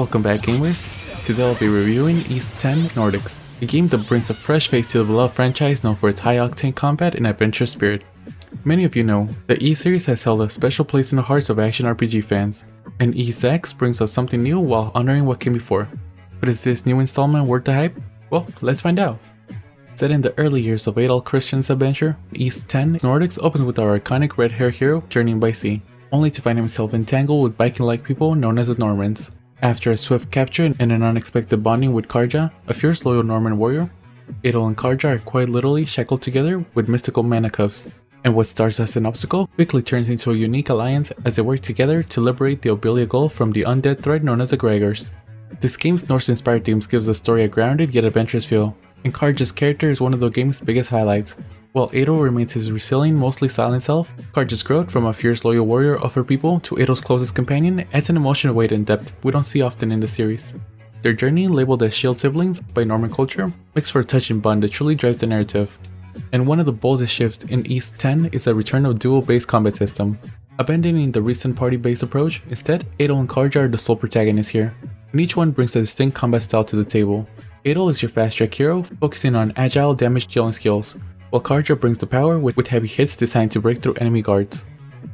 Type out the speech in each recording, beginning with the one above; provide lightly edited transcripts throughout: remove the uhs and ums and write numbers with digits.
Welcome back, gamers. Today I'll be reviewing Ys 10 Nordics, a game that brings a fresh face to the beloved franchise known for its high-octane combat and adventure spirit. Many of you know, the Ys series has held a special place in the hearts of action RPG fans, and Ys X brings us something new while honoring what came before. But is this new installment worth the hype? Well, let's find out. Set in the early years of Adolf Christian's adventure, Ys 10 Nordics opens with our iconic red-haired hero journeying by sea, only to find himself entangled with Viking-like people known as the Normans. After a swift capture and an unexpected bonding with Karja, a fierce loyal Norman warrior, Adol and Karja are quite literally shackled together with mystical manacles, and what starts as an obstacle quickly turns into a unique alliance as they work together to liberate the Obelia Gulf from the undead threat known as the Gregors. This game's Norse-inspired themes gives the story a grounded yet adventurous feel, and Karja's character is one of the game's biggest highlights. While Adol remains his resilient, mostly silent self, Karja's growth from a fierce loyal warrior of her people to Adol's closest companion adds an emotional weight and depth we don't see often in the series. Their journey, labeled as shield siblings by Norman culture, makes for a touching bond that truly drives the narrative. And one of the boldest shifts in Ys 10 is the return of duel-based combat system. Abandoning the recent party-based approach, instead, Adol and Karja are the sole protagonists here, and each one brings a distinct combat style to the table. Adol is your fast-track hero, focusing on agile damage dealing skills, while Karja brings the power with heavy hits designed to break through enemy guards.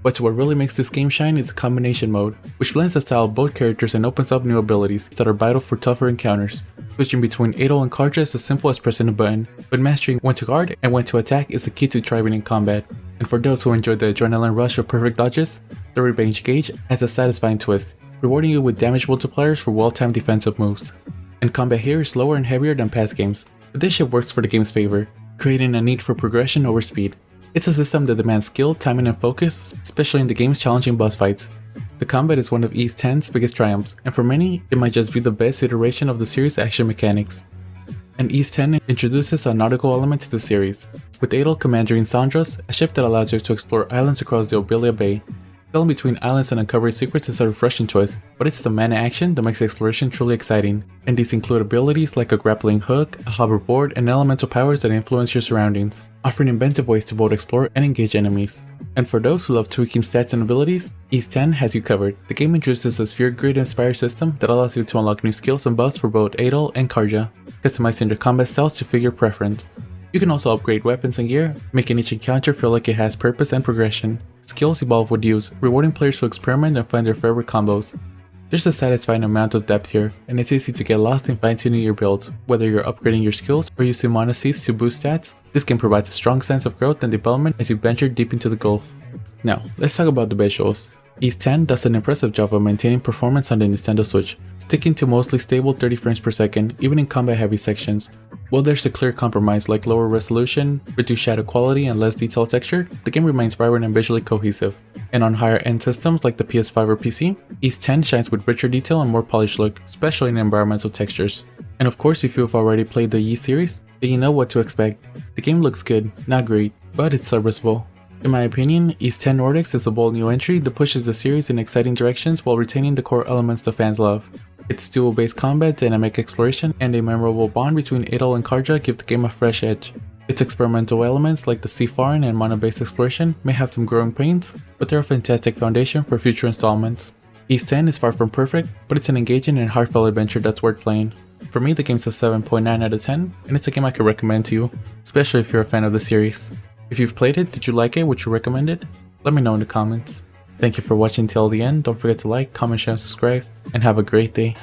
But what really makes this game shine is the combination mode, which blends the style of both characters and opens up new abilities that are vital for tougher encounters. Switching between Adol and Karja is as simple as pressing a button, but mastering when to guard and when to attack is the key to thriving in combat. And for those who enjoy the adrenaline rush of perfect dodges, the Revenge Gauge has a satisfying twist, rewarding you with damage multipliers for well-timed defensive moves. And combat here is slower and heavier than past games, but this shift works for the game's favor, creating a need for progression over speed. It's a system that demands skill, timing, and focus, especially in the game's challenging boss fights. The combat is one of Ys 10's biggest triumphs, and for many, it might just be the best iteration of the series' action mechanics. And Ys 10 introduces a nautical element to the series, with Adol commanding Sandros, a ship that allows you to explore islands across the Obelia Bay. Sailing between islands and uncovering secrets is a refreshing choice, but it's the mana action that makes exploration truly exciting, and these include abilities like a grappling hook, a hoverboard, and elemental powers that influence your surroundings, offering inventive ways to both explore and engage enemies. And for those who love tweaking stats and abilities, Ys 10 has you covered. The game introduces a sphere grid inspired system that allows you to unlock new skills and buffs for both Adol and Karja, customizing their combat styles to fit your preference. You can also upgrade weapons and gear, making each encounter feel like it has purpose and progression. Skills evolve with use, rewarding players who experiment and find their favorite combos. There's a satisfying amount of depth here, and it's easy to get lost in fine-tuning your build. Whether you're upgrading your skills or using mana seeds to boost stats, this game provides a strong sense of growth and development as you venture deep into the Gulf. Now, let's talk about the visuals. Ys 10 does an impressive job of maintaining performance on the Nintendo Switch, sticking to mostly stable 30 frames per second even in combat-heavy sections. While there's a clear compromise like lower resolution, reduced shadow quality, and less detailed texture, the game remains vibrant and visually cohesive. And on higher-end systems like the PS5 or PC, Ys 10 shines with richer detail and more polished look, especially in environmental textures. And of course, if you've already played the Ys series, then you know what to expect. The game looks good, not great, but it's serviceable. In my opinion, Ys 10 Nordics is a bold new entry that pushes the series in exciting directions while retaining the core elements the fans love. Its duel-based combat, dynamic exploration, and a memorable bond between Adol and Karja give the game a fresh edge. Its experimental elements like the seafaring and mana-based exploration may have some growing pains, but they're a fantastic foundation for future installments. Ys 10 is far from perfect, but it's an engaging and heartfelt adventure that's worth playing. For me, the game's a 7.9 out of 10, and it's a game I could recommend to you, especially if you're a fan of the series. If you've played it, did you like it? Would you recommend it? Let me know in the comments. Thank you for watching till the end. Don't forget to like, comment, share, and subscribe, and have a great day.